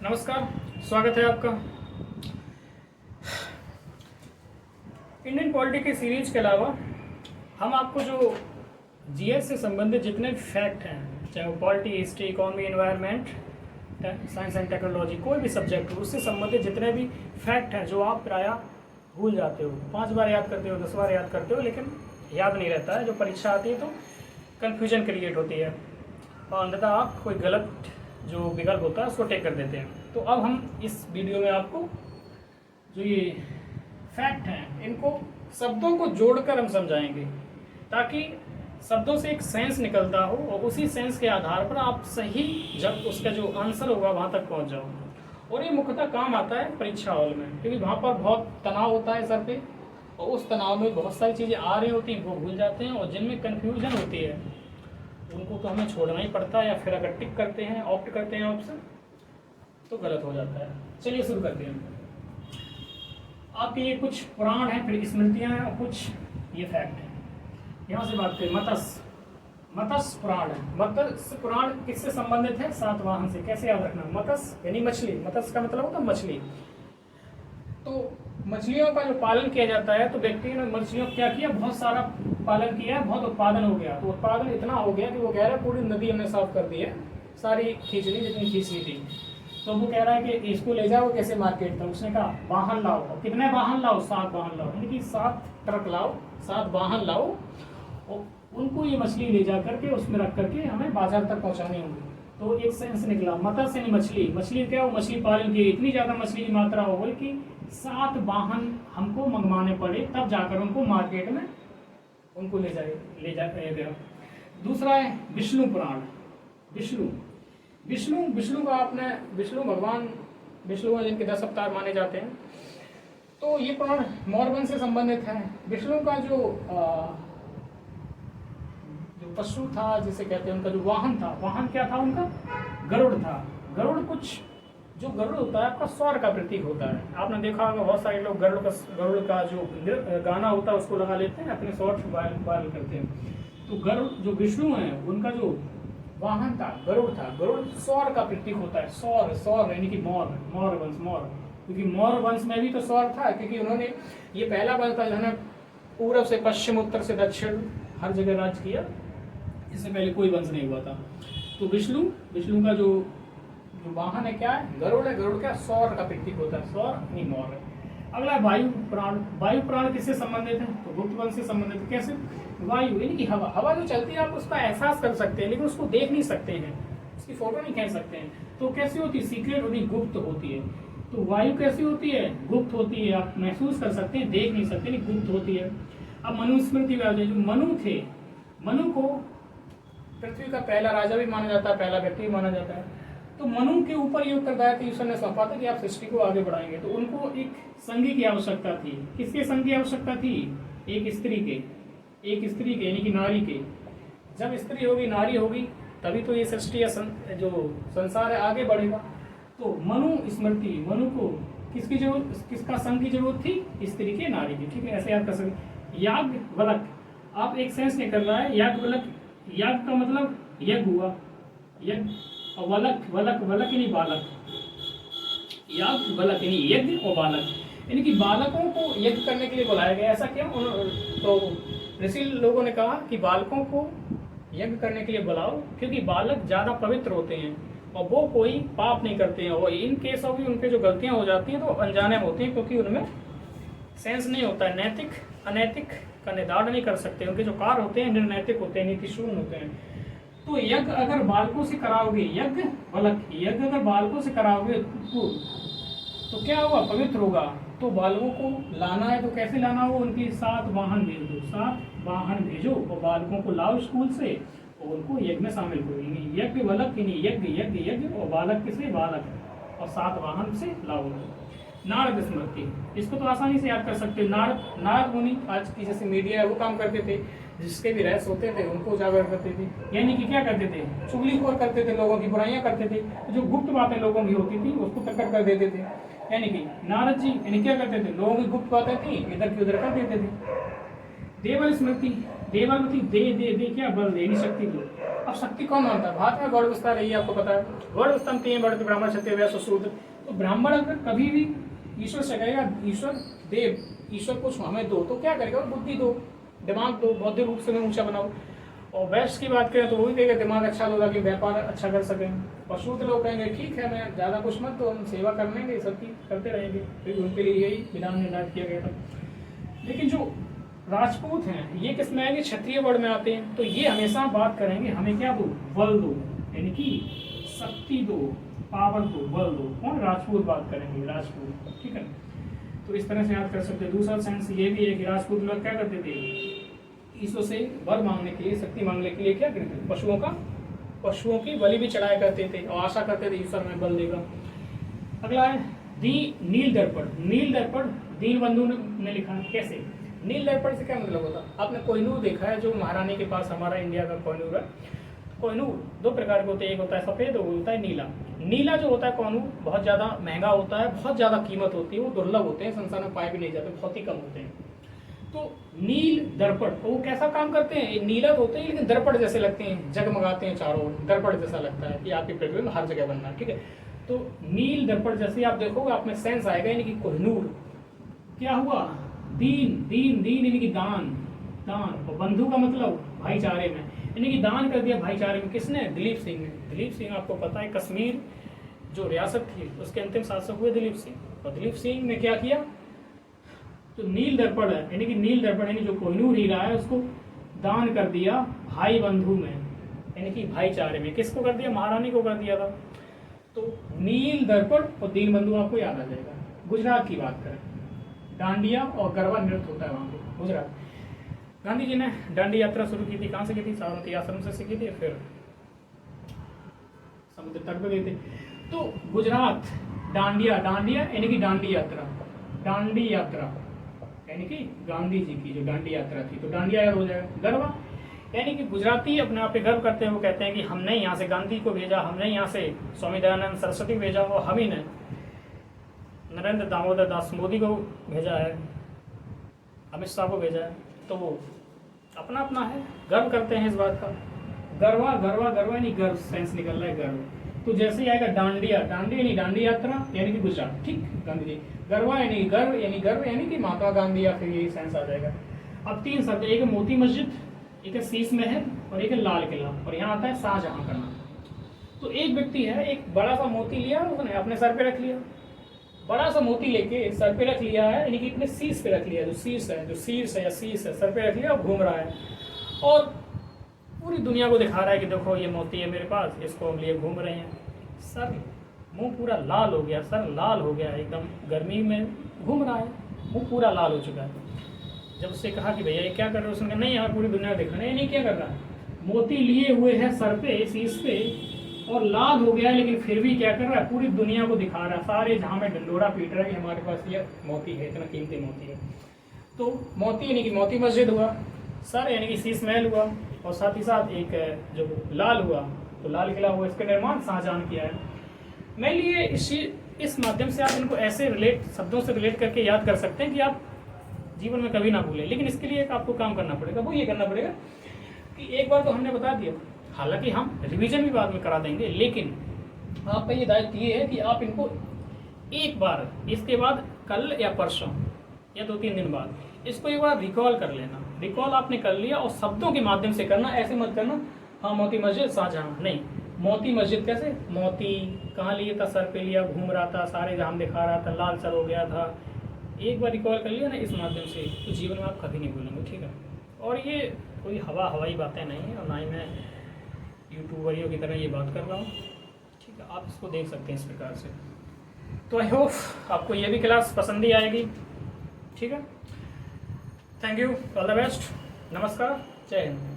नमस्कार, स्वागत है आपका। इंडियन पॉलिटी की सीरीज के अलावा हम आपको जो जीएस से संबंधित जितने फैक्ट हैं, चाहे वो polity, history, economy, environment, science and technology, कोई भी सब्जेक्ट हो, उससे संबंधित जितने भी फैक्ट हैं जो आप प्रायः भूल जाते हो, 5 बार याद करते हो, 10 बार याद करते हो, लेकिन याद नहीं रहता है। जो परीक्षा आती है तो कन्फ्यूजन क्रिएट होती है और अंततः आप कोई गलत जो विकल्प होता है उसको टेक कर देते हैं। तो अब हम इस वीडियो में आपको जो ये फैक्ट हैं इनको शब्दों को जोड़कर हम समझाएंगे, ताकि शब्दों से एक सेंस निकलता हो और उसी सेंस के आधार पर आप सही जब उसका जो आंसर होगा वहाँ तक पहुँच जाओ। और ये मुख्यतः काम आता है परीक्षा हॉल में, क्योंकि वहाँ पर बहुत तनाव होता है सर पे, और उस तनाव में बहुत सारी चीज़ें आ रही होती हैं वो भूल जाते हैं, और जिनमें कन्फ्यूजन होती है उनको तो हमें छोड़ना ही पड़ता है, या फिर अगर टिक करते हैं, ऑप्ट करते हैं ऑप्शन, तो गलत हो जाता है। चलिए शुरू करते हैं। आपके ये कुछ पुराण हैं, फिर स्मृतियाँ हैं और कुछ ये फैक्ट हैं। यहाँ से बात करें मत्स्य पुराण है। मत्स्य पुराण किससे संबंधित है? सातवाहन से। कैसे याद रखना? मत्स्य यानी मछली, मत्स्य का मतलब होता है मछली। तो मछलियों का जो पालन किया जाता है, तो व्यक्ति ने मछलियों क्या किया, बहुत सारा पालन किया, बहुत उत्पादन हो गया। तो उत्पादन इतना हो गया कि वो कह रहा है पूरी नदी हमने साफ कर दी है, सारी खींच ली जितनी खींचनी थी। तो वो कह रहा है कि इसको ले जाओ कैसे मार्केट तक। उसने कहा वाहन लाओ। और कितने वाहन लाओ? 7 वाहन लाओ, यानी कि 7 ट्रक लाओ, 7 वाहन लाओ, और उनको ये मछली ले जा करके उसमें रख करके हमें बाजार तक पहुँचानी होगी। तो एक सेंस निकला, मत्स्य यानी मछली। मछली क्या हो? मछली पालन की इतनी ज़्यादा मछली की मात्रा हो गई कि 7 वाहन हमको मंगवाने पड़े, तब जाकर उनको मार्केट में उनको ले जाया गया। दूसरा है विष्णु पुराण। विष्णु का आपने, विष्णु भगवान, विष्णु हैं जिनके 10 अवतार माने जाते हैं। तो ये पुराण मौर्य वंश से संबंधित है। विष्णु का जो पशु था, जिसे कहते हैं, उनका जो वाहन था, वाहन क्या था उनका? गरुड़ था। गरुड़ कुछ जो गरुड़ होता है आपका स्वर का प्रतीक होता है। आपने देखा होगा बहुत सारे लोग गरुड़ का जो गाना होता है उसको लगा लेते हैं, अपने स्वर वायल करते हैं। तो गरुड़ जो विष्णु है उनका जो वाहन था गरुड़ था। गरुड़ स्वर का प्रतीक होता है। सौर यानी कि मौर्य वंश, क्योंकि मौर्य वंश में भी तो स्वर था, क्योंकि उन्होंने, ये पहला वंश था जिन्होंने पूर्व से पश्चिम, उत्तर से दक्षिण हर जगह राज किया। इससे पहले कोई वंश नहीं हुआ था। तो विष्णु का जो वाहन है क्या है? गरुड़ है। गरुड़ क्या? सौर का प्रतीक होता है, सौर नहीं मौर्य। अगला वायु प्राण। वायु प्राण किससे संबंधित है? तो गुप्त वंश से संबंधित है। कैसे? वायु यानी कि हवा जो चलती है आप उसका एहसास कर सकते हैं, लेकिन उसको देख नहीं सकते हैं, उसकी फोटो नहीं खींच सकते हैं। तो कैसी होती है? सीक्रेट होती, गुप्त होती है। तो वायु कैसी होती है? गुप्त होती है। आप महसूस कर सकते हैं, देख नहीं सकते, नहीं, गुप्त होती है। अब मनुस्मृति में जो मनु थे, मनु को पृथ्वी का पहला राजा भी माना जाता है, पहला व्यक्ति भी माना जाता है। तो मनु के ऊपर ये उत्तरदायित्व तो ईश्वर ने सौंपा था कि आप सृष्टि को आगे बढ़ाएंगे। तो उनको एक संगी की आवश्यकता थी। किसके संग की आवश्यकता थी? एक स्त्री के यानी कि नारी के। जब स्त्री होगी, नारी होगी, तभी तो ये सृष्टि या जो संसार है आगे बढ़ेगा। तो मनु स्मृति, मनु को किसका संग की जरूरत थी? स्त्री के, नारी की। ठीक है, ऐसे याद कर सकते। याज्ञवल्क, आप एक सेंस निकल रहा है याज्ञवल्क। याग का मतलब यज्ञ हुआ, यज्ञ, और वलक यानी बालक। याग वलक यानी यज्ञ और बालक, यानी कि बालकों को यज्ञ करने के लिए बुलाया गया। ऐसा क्यों? तो ऋषि लोगों ने कहा कि बालकों को यज्ञ करने के लिए बुलाओ, क्योंकि बालक ज़्यादा पवित्र होते हैं और वो कोई पाप नहीं करते हैं, और इन केस ऑफ भी उनके जो गलतियाँ हो जाती हैं तो अनजाने में होती हैं, क्योंकि उनमें सेंस नहीं होता है, नैतिक अनैतिक का निर्धारण नहीं कर सकते। उनके जो कार्य होते हैं निर्नैतिक होते हैं, नीतिशून्य होते हैं। तो यज्ञ अगर बालकों से कराओगे, यज्ञ अगर बालकों से कराओगे तो क्या होगा? पवित्र होगा। तो बालकों को लाना है, तो कैसे लाना हो? उनकी 7 वाहन भेज दो, 7 वाहन भेजो और बालकों को लाओ स्कूल से और उनको यज्ञ में शामिल करो। यज्ञ वलक यानी यज्ञ और बालक किसे? बालक, और 7 वाहन से लाओ। नारद स्मृति, इसको तो आसानी से याद कर सकते हो। नारद मुनि आज की जैसे मीडिया है वो काम करते थे, जिसके भी रहस्य होते थे उनको उजागर करते थे, यानी कि क्या करते थे? चुगलीखोर करते थे, लोगों की बुराइयां करते थे। जो गुप्त बातें लोगों की होती थी उसको टक्कर कर देते थे। यानी कि नारद जी यानी क्या करते थे? लोगों की गुप्त बातें थी इधर की उधर कर देते थे। देवल स्मृति, देवल मतलब दे दे दे क्या बल दे, शक्ति दो। अब शक्ति कौन मानता है? भारत में गौड़ व्यवस्था रही है, आपको पता है। गौड़ व्यवस्था में 3 वर्ग, ब्राह्मण, क्षत्रिय, वैश्य, शूद्र। तो ब्राह्मण अगर कभी भी ईश्वर से कहेगा ईश्वर देव, ईश्वर कुछ हमें दो, तो क्या करेगा? बुद्धि दो, दिमाग दो, बौद्धिक रूप से मैं ऊंचा बनाओ। और वैश्य की बात करें तो वो भी कहेगा दिमाग अच्छा दो ताकि व्यापार अच्छा कर सकें। और शूद्र लोग कहेंगे ठीक है, मैं ज़्यादा कुछ मत तो हम सेवा कर लेंगे, सबकी करते रहेंगे। फिर उनके लिए यही विधान निर्धारित किया गया था। लेकिन जो राजपूत हैं ये किस में आएंगे? क्षत्रिय वर्ण में आते हैं। तो ये हमेशा बात करेंगे हमें क्या दो? बल दो, यानी कि शक्ति दो, पावर दो, बल दो। कौन? राजपूत बात करेंगे, राजपूत, ठीक है। तो इस तरह से याद कर सकते हैं। दूसरा सेंस ये भी है कि राजपूत लोग क्या करते थे? ईश्वर से वर मांगने के लिए, शक्ति मांगने के लिए क्या करते थे? पशुओं की बलि भी चढ़ाया करते थे और आशा करते थे ईश्वर में बल देगा। अगला है नील दर्पण। नील दर्पण दीनबंधु ने लिखा है। कैसे? नील दर्पण से क्या मतलब होता है? आपने कोहिनूर देखा है, जो महारानी के पास हमारा इंडिया का कोहिनूर है। कोहिनूर 2 प्रकार के होते हैं, एक होता है सफ़ेद और होता है नीला। नीला जो होता है कोहिनूर बहुत ज़्यादा महंगा होता है, बहुत ज़्यादा कीमत होती है, वो दुर्लभ होते हैं, संसार में पाए भी नहीं जाते, बहुत ही कम होते हैं। तो नील दर्पण वो कैसा काम करते हैं? नीला होते हैं लेकिन दर्पण जैसे लगते हैं, जगमगाते हैं चारों ओर, दर्पण जैसा लगता है कि आपकी प्रतिबिंब हर जगह बनना है, ठीक है। तो नील दर्पण जैसे आप देखोगे आप में सेंस आएगा, यानी कि कोहिनूर क्या हुआ? दीन दीन दीन यानी कि दान, दान। और बंधु का मतलब भाईचारे में, यानी कि दान कर दिया भाईचारे में। किसने? दिलीप सिंह ने। दिलीप सिंह आपको पता है कश्मीर जो रियासत थी उसके अंतिम शासक हुए दिलीप सिंह। और दिलीप सिंह ने क्या किया? जो नील दर्पण है, यानी कि नील दर्पण यानी जो कोहिनूर हीरा है उसको दान कर दिया भाई बंधु में, यानी कि भाईचारे में। किसको कर दिया? महारानी को कर दिया था। तो नील दर्पण और दीन बंधु आपको याद आ जाएगा। गुजरात की बात करें, डांडिया और गरबा नृत्य होता है वहाँ पे गुजरात। गांधी जी ने डांडी यात्रा शुरू की थी, कहाँ से की थी? साबरमती आश्रम से सीखी थी, फिर समुद्र तट पर गए थे। तो गुजरात डांडिया, डांडिया यानी कि डांडी यात्रा, डांडी यात्रा यानी कि गांधी जी की जो डांडी यात्रा थी, तो डांडिया याद हो जाएगा। गरबा यानी कि गुजराती अपने आप पे गर्व करते हैं, वो कहते हैं कि हमने यहाँ से गांधी को भेजा, हमने यहाँ से स्वामी दयानंद सरस्वती भेजा, और हम ही ने नरेंद्र दामोदर दास मोदी को भेजा है, अमित शाह को भेजा है। तो वो अपना अपना है, गर्व करते हैं इस बात का। गरबा गरबा गरबा यानी गर्व, सेंस निकल रहा है गर्व। तो जैसे ही आएगा डांडिया, डांडी यानी डांडी यात्रा यानी कि गुजरात, ठीक, गांधी जी। गरबा यानी गर्व, यानी कि महात्मा गांधी, या फिर यही सेंस आ जाएगा। अब 3 शब्द, एक है मोती मस्जिद, एक है शीश महल और एक है लाल किला, और यहाँ आता है शाहजहां का नाम। तो एक व्यक्ति है, एक बड़ा सा मोती लिया उसने अपने सर पे रख लिया, बड़ा सा मोती लेके सर पे रख लिया है, यानी कि अपने शीश पे रख लिया, जो शीश है या शीश है, सर पे रख लिया और घूम रहा है, और पूरी दुनिया को दिखा रहा है कि देखो ये मोती है मेरे पास, इसको हम लिए घूम रहे हैं। सर, मुंह पूरा लाल हो गया, सर लाल हो गया, एकदम गर्मी में घूम रहा है, मुंह पूरा लाल हो चुका है। जब उससे कहा कि भैया ये क्या कर रहे हो, उसने कहा नहीं यार पूरी दुनिया दिखा रहे हैं। नहीं, क्या कर रहा है? मोती लिए हुए है सर पे, शीश पे, और लाल हो गया है, लेकिन फिर भी क्या कर रहा है? पूरी दुनिया को दिखा रहा है, सारे जहाँ में डंडोरा पीट रहा है कि हमारे पास ये मोती है, इतना कीमती मोती है। तो मोती यानी कि मोती मस्जिद हुआ, सर यानी कि शीश महल हुआ, और साथ ही साथ एक जो लाल हुआ तो लाल किला हुआ। इसका निर्माण शाहजहां किया है। मैं लिए इस माध्यम से आप इनको ऐसे शब्दों से रिलेट करके याद कर सकते हैं कि आप जीवन में कभी ना भूलें। लेकिन इसके लिए एक आपको काम करना पड़ेगा, वो ये करना पड़ेगा कि एक बार तो हमने बता दिया, हालांकि हम रिवीजन भी बाद में करा देंगे, लेकिन आपका ये दायित्व ये है कि आप इनको एक बार, इसके बाद कल या परसों या 2-3 दिन बाद इसको एक बार रिकॉल कर लेना। रिकॉल आपने कर लिया और शब्दों के माध्यम से करना, ऐसे मत करना हाँ मोती मस्जिद शाहजहां, नहीं। मोती मस्जिद कैसे? मोती कहाँ लिए था? सर पे लिया, घूम रहा था, सारे जहां दिखा रहा था, लाल सर हो गया था। एक बार रिकॉल कर लिया ना इस माध्यम से, तो जीवन में आप कभी नहीं भूलेंगे, ठीक है। और ये कोई हवाई बातें नहीं है, और ना ही मैं यूट्यूबरियों की तरह ये बात कर रहा हूँ, ठीक है। आप इसको देख सकते हैं इस प्रकार से। तो आई होप आपको ये भी क्लास पसंद ही आएगी, ठीक है। Thank you, all the best, नमस्कार, जय हिंद।